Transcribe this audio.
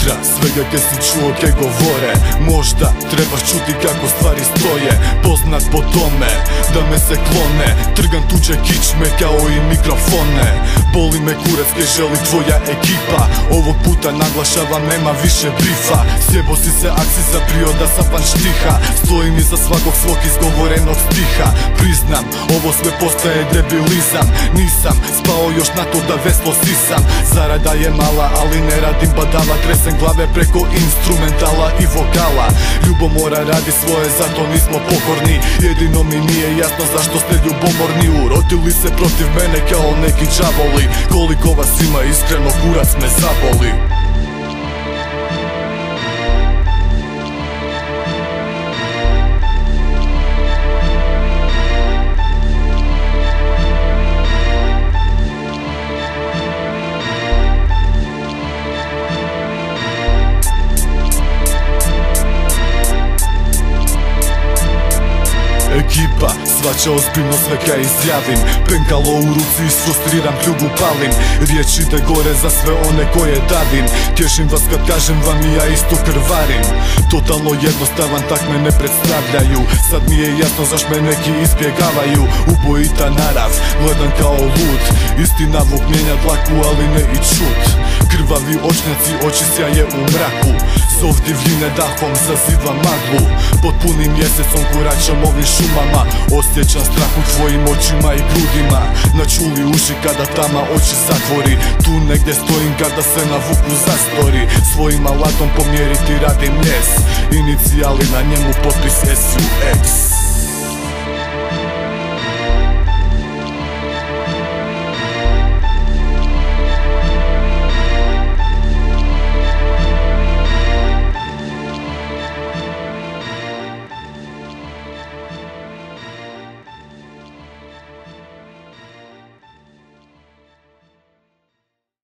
Ultra, svega kaj si čuo kaj govore. Možda trebaš čuti kako stvari stoje. Poznat po tome da me se klone. Trgam tuđe kičme kao i mikrofone. Boli me kurac kaj želi tvoja ekipa. Ovog puta naglašavam, nema više brifa. Sjebo si se ak si zaprio da sam van štiha. Stojim iza svakog svog izgovorenog stiha. Priznam, ovo sve postaje debilizam. Nisam spao još na to da veslo sisam. Zarada je mala, ali ne radim badava. Tresem glave preko instrumentala i vokala. Ljubomora radi svoje, zato nismo pokorni. Jedino mi nije jasno zašto ste ljubomorni. Urotili se protiv mene kao neki đavoli. Koliko vas ima, iskreno kurac me zaboli. Ekipa, svača ozbiljno sve kaj izjavim. Penkalo u ruci i frustriram, pljugu palim. Riječi ide gore za sve one koje davim. Tješim vas kad kažem vam i ja isto krvarim. Totalno jednostavan, tak me ne predstavljaju. Sad mi je jasno zaš me neki izbjegavaju. Ubojita narav, gledam kao lud. Istina vuk mijenja dlaku, ali ne i čut. Krvavi očnjaci, oči sjaje u mraku. Zov divljine dahom zaziva maglu. Pod punim mjesecom koračam ovim šumama. Osjećam strah u tvojim očima i grudima. Načuli uši kada tama oči zatvori. Tu negdje stojim kada se navuku zastori. Svojim alatom pomjeriti radim mjes. Inicijali na njemu potpis SUX.